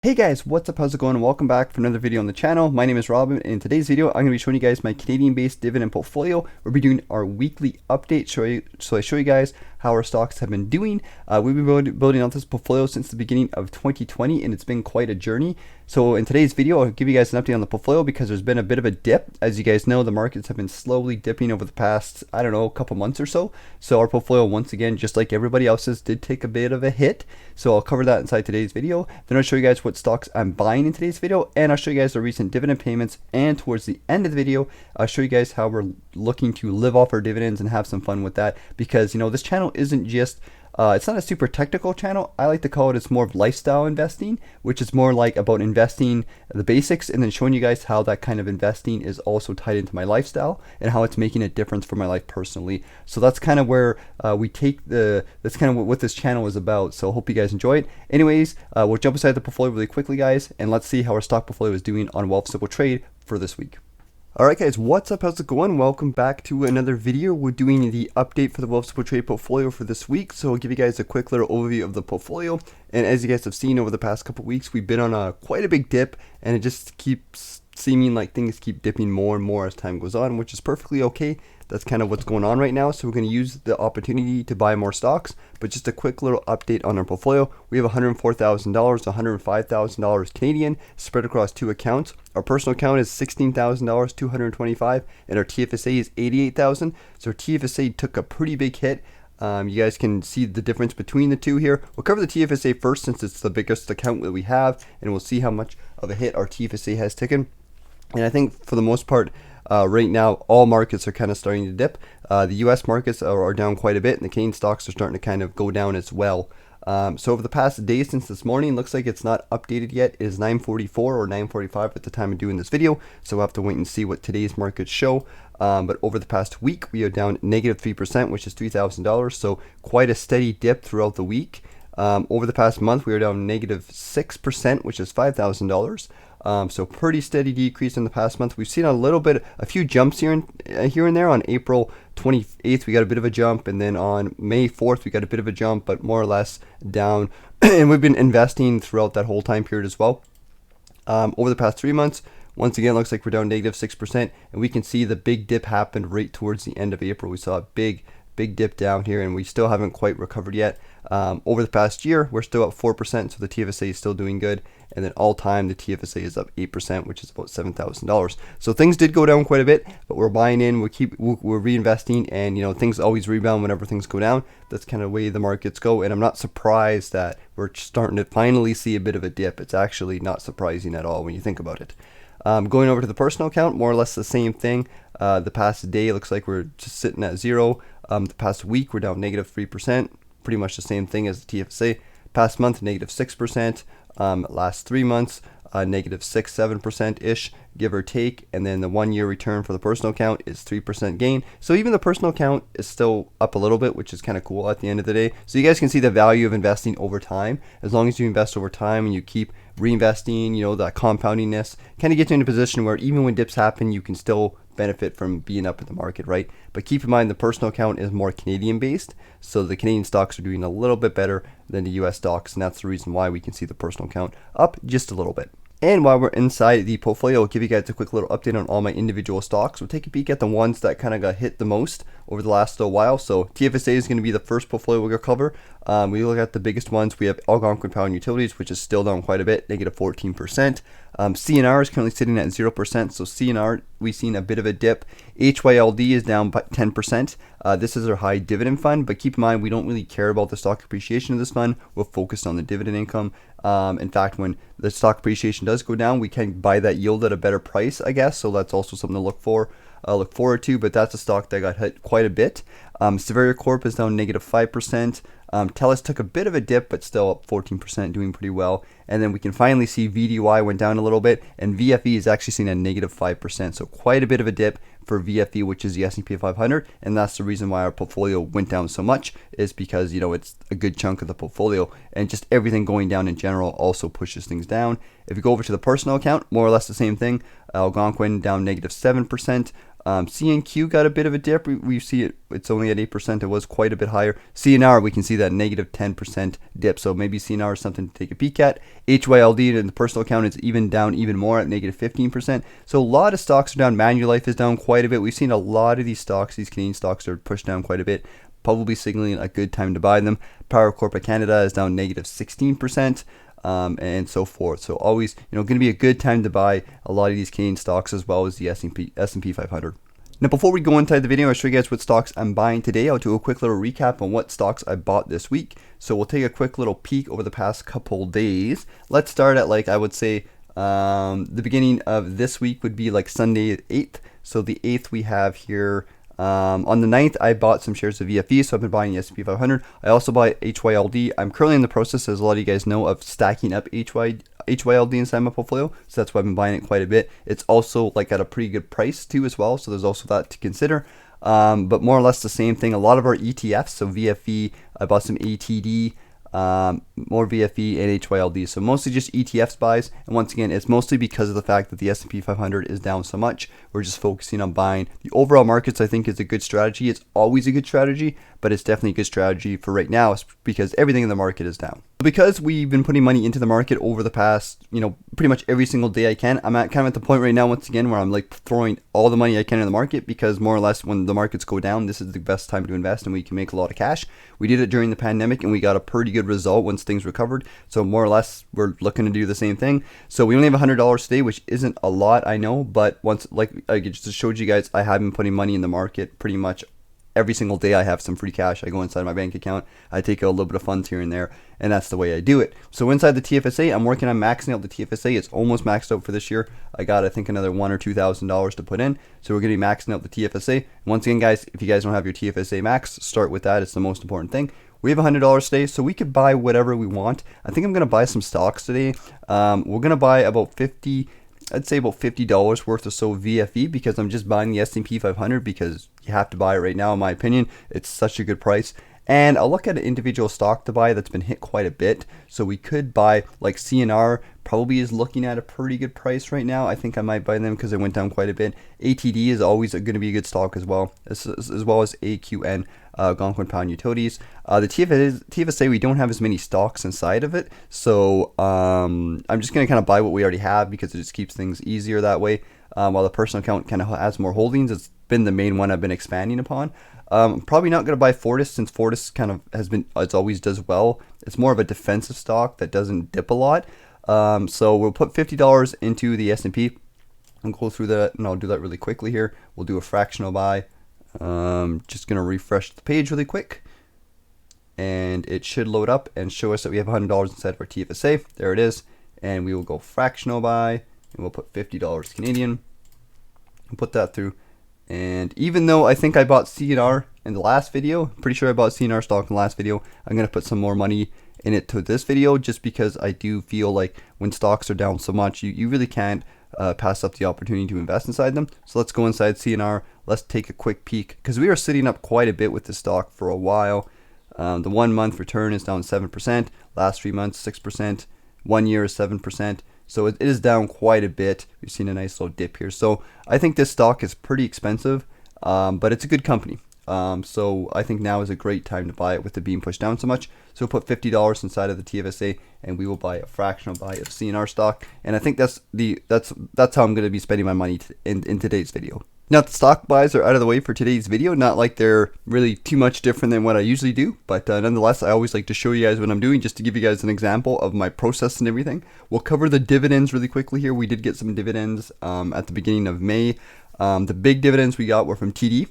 Hey guys, what's up? How's it going? Welcome back for another video on the channel. My name is Robin, and in today's video, I'm going to be showing you guys my Canadian-based dividend portfolio. We'll be doing our weekly update, so I show you guys how our stocks have been doing. We've been building out this portfolio since the beginning of 2020, and it's been quite a journey. So in today's video, I'll give you guys an update on the portfolio because there's been a bit of a dip. As you guys know, the markets have been slowly dipping over the past, I don't know, couple months or so. So our portfolio, once again, just like everybody else's, did take a bit of a hit. So I'll cover that inside today's video. Then I'll show you guys what stocks I'm buying in today's video, and I'll show you guys the recent dividend payments. And towards the end of the video, I'll show you guys how we're looking to live off our dividends and have some fun with that, because this channel isn't just it's not a super technical channel. I like to call it, it's more of lifestyle investing, which is more like about investing the basics and then showing you guys how that kind of investing is also tied into my lifestyle and how it's making a difference for my life personally. So that's kind of where that's kind of what this channel is about. So I hope you guys enjoy it. Anyways, we'll jump inside the portfolio really quickly, guys, and let's see how our stock portfolio is doing on Wealthsimple Trade for this week. Alright guys, what's up? How's it going? Welcome back to another video. We're doing the update for the Wealthsimple Trade portfolio for this week. So I'll give you guys a quick little overview of the portfolio. And as you guys have seen over the past couple weeks, we've been on quite a big dip, and it just keeps seeming like things keep dipping more and more as time goes on, which is perfectly okay. That's kind of what's going on right now. So we're going to use the opportunity to buy more stocks. But just a quick little update on our portfolio. We have $104,000, $105,000 Canadian spread across two accounts. Our personal account is $16,000, 225, and our TFSA is $88,000. So our TFSA took a pretty big hit. You guys can see the difference between the two here. We'll cover the TFSA first since it's the biggest account that we have, and we'll see how much of a hit our TFSA has taken. And I think for the most part, right now, all markets are kind of starting to dip. The US markets are down quite a bit, and the Canadian stocks are starting to kind of go down as well. So over the past day since this morning, looks like it's not updated yet. It is 9:44 or 9:45 at the time of doing this video. So we'll have to wait and see what today's markets show. But over the past week, we are down -3%, which is $3,000. So quite a steady dip throughout the week. Over the past month, we are down -6%, which is $5,000. So pretty steady decrease in the past month. We've seen a few jumps here and there. On April 28th, we got a bit of a jump, and then on May 4th, we got a bit of a jump, but more or less down. And we've been investing throughout that whole time period as well. Over the past 3 months, once again, looks like we're down -6%, and we can see the big dip happened right towards the end of April. We saw a big dip down here, and we still haven't quite recovered yet. Over the past year, we're still up 4%, so the TFSA is still doing good. And then all time, the TFSA is up 8%, which is about $7,000. So things did go down quite a bit, but we're buying in, we're reinvesting, and things always rebound whenever things go down. That's kind of the way the markets go, and I'm not surprised that we're starting to finally see a bit of a dip. It's actually not surprising at all when you think about it. Going over to the personal account, more or less the same thing. The past day looks like we're just sitting at zero. The past week, we're down -3%, pretty much the same thing as the TFSA. Past month, -6%. Last 3 months, -6, 7%-ish, give or take. And then the 1 year return for the personal account is 3% gain. So even the personal account is still up a little bit, which is kind of cool at the end of the day. So you guys can see the value of investing over time. As long as you invest over time and you keep reinvesting, that compoundingness kind of gets you in a position where even when dips happen, you can still benefit from being up in the market, right? But keep in mind, the personal account is more Canadian based, so the Canadian stocks are doing a little bit better than the US stocks, and that's the reason why we can see the personal account up just a little bit. And while we're inside the portfolio, I'll give you guys a quick little update on all my individual stocks. We'll take a peek at the ones that kind of got hit the most over the last little while. So TFSA is going to be the first portfolio we're going to cover. We look at the biggest ones. We have Algonquin Power and Utilities, which is still down quite a bit, -14%. CNR is currently sitting at 0%. So CNR, we've seen a bit of a dip. HYLD is down by 10%. This is our high dividend fund, but keep in mind, we don't really care about the stock appreciation of this fund. We're focused on the dividend income. In fact, when the stock appreciation does go down, we can buy that yield at a better price, I guess. So that's also something to look forward to. But that's a stock that got hit quite a bit. Severia Corp is down -5%. TELUS took a bit of a dip, but still up 14%, doing pretty well. And then we can finally see VDY went down a little bit, and VFE is actually seeing a -5%. So quite a bit of a dip for VFE, which is the S&P 500, and that's the reason why our portfolio went down so much, is because it's a good chunk of the portfolio, and just everything going down in general also pushes things down. If you go over to the personal account, more or less the same thing. Algonquin down -7%. CNQ got a bit of a dip. We see it's only at 8%. It was quite a bit higher. CNR, we can see that negative 10% dip. So maybe CNR is something to take a peek at. HYLD in the personal account is even down even more at negative 15%. So a lot of stocks are down. Manulife is down quite a bit. We've seen a lot of these stocks, these Canadian stocks, are pushed down quite a bit, probably signaling a good time to buy them. Power Corp of Canada is down negative 16%. And so forth. So always, going to be a good time to buy a lot of these Canadian stocks as well as the S&P 500. Now, before we go inside the video, I'll show you guys what stocks I'm buying today. I'll do a quick little recap on what stocks I bought this week. So we'll take a quick little peek over the past couple days. Let's start at, I would say, the beginning of this week would be Sunday 8th. So the 8th we have here. On the 9th, I bought some shares of VFE, so I've been buying the S&P 500. I also bought HYLD. I'm currently in the process, as a lot of you guys know, of stacking up HYLD inside my portfolio, so that's why I've been buying it quite a bit. It's also at a pretty good price too as well, so there's also that to consider. But more or less the same thing. A lot of our ETFs, so VFE, I bought some ATD, more VFE and HYLD. So mostly just ETFs buys, and once again, it's mostly because of the fact that the S&P 500 is down so much. We're just focusing on buying the overall markets. I think is a good strategy. It's always a good strategy, but it's definitely a good strategy for right now because everything in the market is down. Because we've been putting money into the market over the past, pretty much every single day I can, I'm at the point right now, once again, where I'm throwing all the money I can in the market, because more or less when the markets go down, this is the best time to invest and we can make a lot of cash. We did it during the pandemic and we got a pretty good result once things recovered. So more or less we're looking to do the same thing. So we only have $100 today, which isn't a lot, I know, but once, I just showed you guys, I have been putting money in the market pretty much every single day. I have some free cash. I go inside my bank account, I take out a little bit of funds here and there, and that's the way I do it. So inside the TFSA, I'm working on maxing out the TFSA. It's almost maxed out for this year. I got, I think, another $1,000 or $2,000 to put in. So we're going to be maxing out the TFSA. Once again, guys, if you guys don't have your TFSA max, start with that. It's the most important thing. We have $100 today, so we could buy whatever we want. I think I'm going to buy some stocks today. We're going to buy about I'd say about $50 worth or so VFE, because I'm just buying the S&P 500 because you have to buy it right now, in my opinion. It's such a good price. And I'll look at an individual stock to buy that's been hit quite a bit. So we could buy CNR, probably is looking at a pretty good price right now. I think I might buy them because it went down quite a bit. ATD is always going to be a good stock as well as AQN, Algonquin Pound Utilities. The TFSA, we don't have as many stocks inside of it. So I'm just going to kind of buy what we already have because it just keeps things easier that way. While the personal account kind of has more holdings, it's been the main one I've been expanding upon. Probably not going to buy Fortis, since Fortis kind of it's always does well. It's more of a defensive stock that doesn't dip a lot. So we'll put $50 into the S&P and go through that, and I'll do that really quickly here. We'll do a fractional buy. Just going to refresh the page really quick, and it should load up and show us that we have $100 inside of our TFSA. There it is. And we will go fractional buy, and we'll put $50 Canadian and put that through. And even though I think I bought CNR in the last video, pretty sure I bought CNR stock in the last video, I'm going to put some more money in it to this video, just because I do feel like when stocks are down so much, you really can't pass up the opportunity to invest inside them. So let's go inside CNR. Let's take a quick peek, because we are sitting up quite a bit with this stock for a while. The 1 month return is down 7%, last 3 months 6%, 1 year is 7%. So it is down quite a bit. We've seen a nice little dip here. So I think this stock is pretty expensive, but it's a good company. So I think now is a great time to buy it with it being pushed down so much. So we'll put $50 inside of the TFSA, and we will buy a fractional buy of CNR stock. And I think that's how I'm going to be spending my money in today's video. Now, the stock buys are out of the way for today's video. Not like they're really too much different than what I usually do, but nonetheless, I always like to show you guys what I'm doing, just to give you guys an example of my process and everything. We'll cover the dividends really quickly here. We did get some dividends at the beginning of May. The big dividends we got were from TD.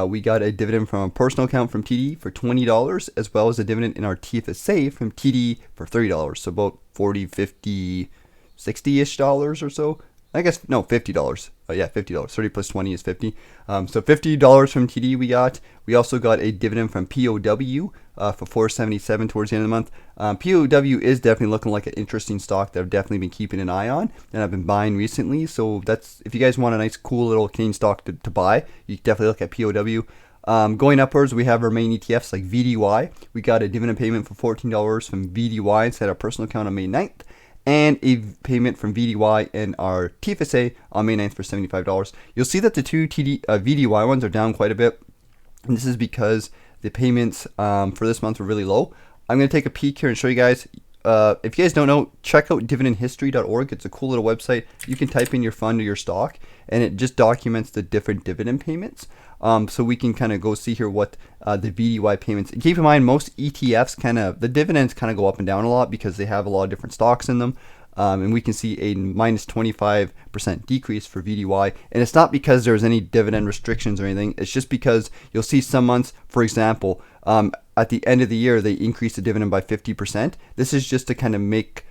We got a dividend from a personal account from TD for $20, as well as a dividend in our TFSA from TD for $30. So about 40, 50, 60-ish dollars or so. I guess, no, $50. Yeah, $50. 30 plus 20 is 50. So $50 from TD we got. We also got a dividend from POW for $4.77 towards the end of the month. POW is definitely looking like an interesting stock that I've definitely been keeping an eye on, and I've been buying recently. So that's, if you guys want a nice, cool little Canadian stock to buy, you can definitely look at POW. Going upwards, we have our main ETFs like VDY. We got a dividend payment for $14 from VDY inside our personal account on May 9th. and a payment from VDY and our TFSA on May 9th for $75. You'll see that the two VDY ones are down quite a bit, and this is because the payments for this month were really low. I'm going to take a peek here and show you guys. If you guys don't know, check out dividendhistory.org. It's a cool little website. You can type in your fund or your stock, and it just documents the different dividend payments. So we can kind of go see here what the VDY payments. Keep in mind, most ETFs the dividends kind of go up and down a lot because they have a lot of different stocks in them. And we can see a minus 25% decrease for VDY. And it's not because there's any dividend restrictions or anything. It's just because you'll see some months, for example, at the end of the year, they increase the dividend by 50%. This is just to kind of make,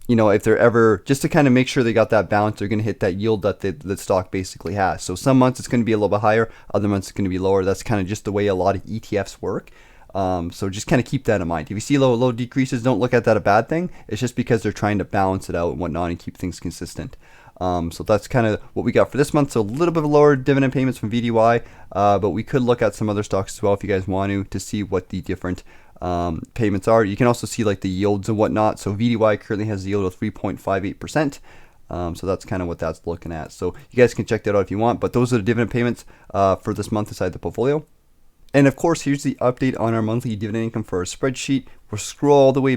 if they're ever, just to kind of make sure they got that balance, they're going to hit that yield that the stock basically has. So some months it's going to be a little bit higher, other months it's going to be lower. That's kind of just the way a lot of ETFs work. So just kind of keep that in mind. If you see low decreases, don't look at that a bad thing. It's just because they're trying to balance it out and whatnot and keep things consistent. So that's kind of what we got for this month. So a little bit of lower dividend payments from VDY, but we could look at some other stocks as well if you guys want to see what the different payments are. You can also see like the yields and whatnot. So VDY currently has a yield of 3.58%. So that's kind of what that's looking at. So you guys can check that out if you want, but those are the dividend payments for this month inside the portfolio. And of course, here's the update on our monthly dividend income for our spreadsheet. We'll scroll all the way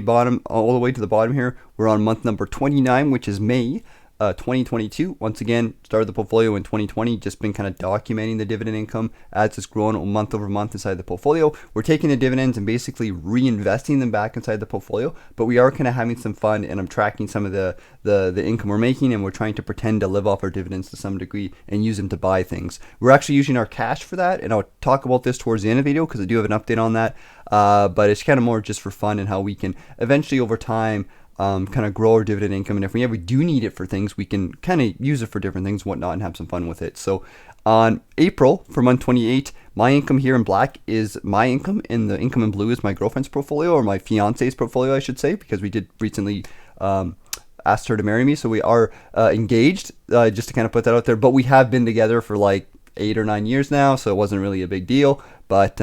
to the bottom here. We're on month number 29, which is May 2022. Once again, started the portfolio in 2020, just been kind of documenting the dividend income as it's grown month over month inside the portfolio. We're taking the dividends and basically reinvesting them back inside the portfolio, but we are kind of having some fun, and I'm tracking some of the income we're making, and we're trying to pretend to live off our dividends to some degree and use them to buy things. We're actually using our cash for that, and I'll talk about this towards the end of the video because I do have an update on that, but it's kind of more just for fun and how we can eventually over time kind of grow our dividend income, and if we ever do need it for things, we can kind of use it for different things, whatnot, and have some fun with it. So on April for month 28, my income here in black is my income, and the income in blue is my girlfriend's portfolio, or my fiance's portfolio, I should say, because we did recently asked her to marry me, so we are engaged, just to kind of put that out there. But we have been together for like 8 or 9 years now, so it wasn't really a big deal, but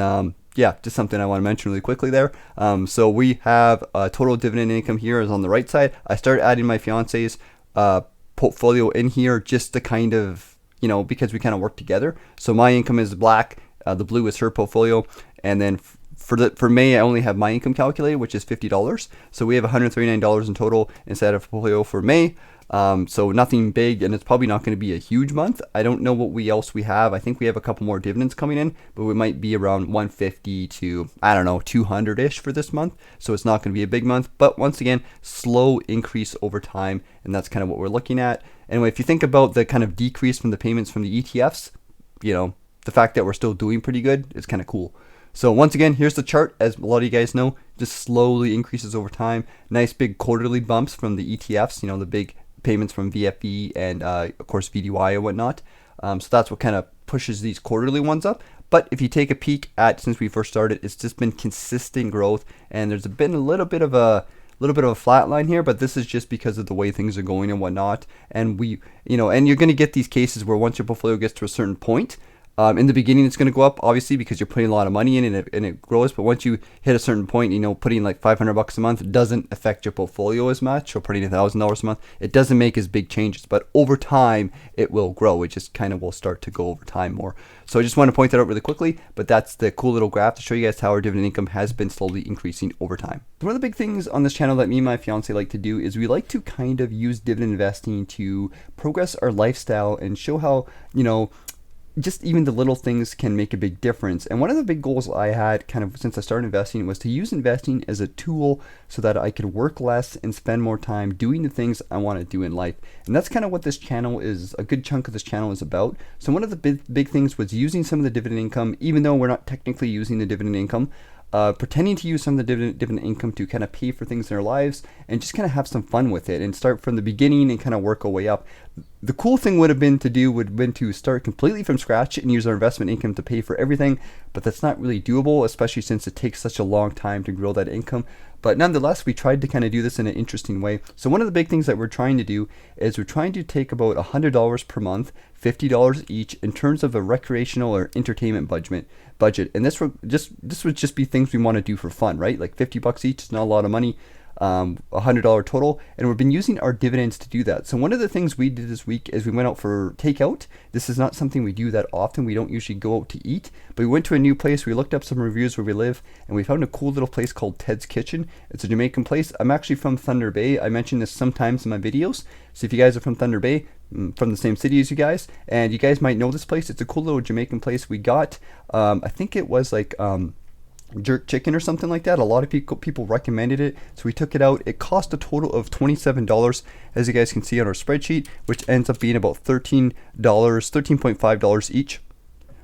yeah, just something I want to mention really quickly there. So we have total dividend income here is on the right side. I started adding my fiance's portfolio in here just to kind of, because we kind of work together. So my income is black, the blue is her portfolio, and then for May, I only have my income calculated, which is $50. So we have $139 in total inside of portfolio for May. So nothing big, and it's probably not going to be a huge month. I don't know what else we have. I think we have a couple more dividends coming in, but we might be around 150 to, I don't know, 200-ish for this month. So it's not going to be a big month, but once again, slow increase over time, and that's kind of what we're looking at. Anyway, if you think about the kind of decrease from the payments from the ETFs, the fact that we're still doing pretty good is kind of cool. So once again, here's the chart. As a lot of you guys know, just slowly increases over time. Nice big quarterly bumps from the ETFs, the big payments from VFE and of course VDY and whatnot. So that's what kind of pushes these quarterly ones up. But if you take a peek at, since we first started, it's just been consistent growth, and there's been a little bit of a flat line here, but this is just because of the way things are going and whatnot. And we, and you're going to get these cases where once your portfolio gets to a certain point, in the beginning, it's going to go up, obviously, because you're putting a lot of money in and it grows. But once you hit a certain point, putting like $500 a month doesn't affect your portfolio as much, or putting $1,000 a month, it doesn't make as big changes. But over time, it will grow. It just kind of will start to go over time more. So I just want to point that out really quickly. But that's the cool little graph to show you guys how our dividend income has been slowly increasing over time. One of the big things on this channel that me and my fiance like to do is we like to kind of use dividend investing to progress our lifestyle and show how, just even the little things can make a big difference. And one of the big goals I had kind of since I started investing was to use investing as a tool so that I could work less and spend more time doing the things I want to do in life. And that's kind of what this channel is, a good chunk of this channel is about. So one of the big things was using some of the dividend income, even though we're not technically using the dividend income, pretending to use some of the dividend income to kind of pay for things in our lives and just kind of have some fun with it and start from the beginning and kind of work our way up. The cool thing would have been to start completely from scratch and use our investment income to pay for everything, but that's not really doable, especially since it takes such a long time to grow that income. But nonetheless, we tried to kind of do this in an interesting way. So one of the big things that we're trying to do is we're trying to take about $100 per month, $50 each, in terms of a recreational or entertainment budget. And this would just be things we want to do for fun, right? Like $50 each is not a lot of money. $100 total, and we've been using our dividends to do that. So one of the things we did this week is we went out for takeout. This is not something we do that often. We don't usually go out to eat, but we went to a new place. We looked up some reviews where we live, and we found a cool little place called Ted's Kitchen. It's a Jamaican place. I'm actually from Thunder Bay. I mention this sometimes in my videos. So if you guys are from Thunder Bay, from the same city as you guys, and you guys might know this place, it's a cool little Jamaican place. We got, I think it was like jerk chicken or something like that. A lot of people recommended it, so we took it out. It cost a total of $27, as you guys can see on our spreadsheet, which ends up being about $13.5 each.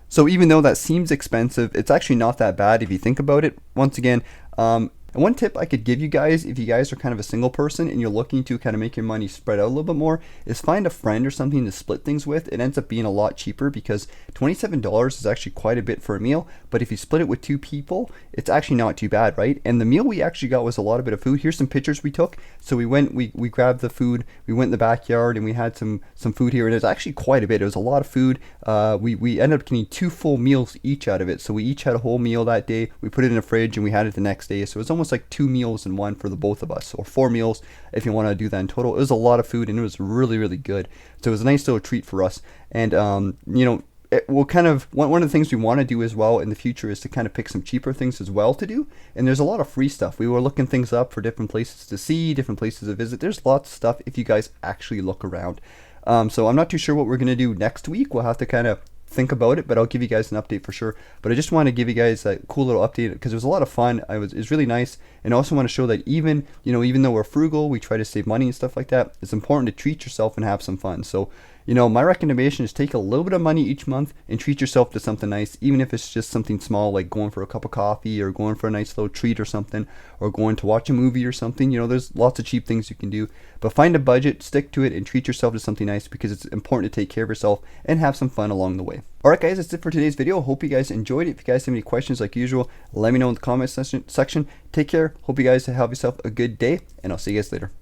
So even though that seems expensive, it's actually not that bad if you think about it. Once again, and one tip I could give you guys, if you guys are kind of a single person and you're looking to kind of make your money spread out a little bit more, is find a friend or something to split things with. It ends up being a lot cheaper because $27 is actually quite a bit for a meal, but if you split it with 2 people, it's actually not too bad, right? And the meal we actually got was a lot of bit of food. Here's some pictures we took. So we grabbed the food, we went in the backyard, and we had some food here, and it was actually quite a bit. It was a lot of food. We ended up getting 2 full meals each out of it. So we each had a whole meal that day. We put it in the fridge and we had it the next day. So it was almost like 2 meals in one for the both of us, or 4 meals if you want to do that in total. It was a lot of food, and it was really, really good. So it was a nice little treat for us. And you know, we'll kind of, one of the things we want to do as well in the future is to kind of pick some cheaper things as well to do. And there's a lot of free stuff. We were looking things up for different places to see, different places to visit. There's lots of stuff if you guys actually look around. So I'm not too sure what we're going to do next week. We'll have to kind of think about it, but I'll give you guys an update for sure. But I just want to give you guys a cool little update because it was a lot of fun. It's really nice, and I also want to show that even though we're frugal, we try to save money and stuff like that. It's important to treat yourself and have some fun. So my recommendation is take a little bit of money each month and treat yourself to something nice, even if it's just something small like going for a cup of coffee or going for a nice little treat or something, or going to watch a movie or something. There's lots of cheap things you can do, but find a budget, stick to it, and treat yourself to something nice because it's important to take care of yourself and have some fun along the way. Alright guys, that's it for today's video. Hope you guys enjoyed it. If you guys have any questions, like usual, let me know in the comment section. Take care. Hope you guys have yourself a good day, and I'll see you guys later.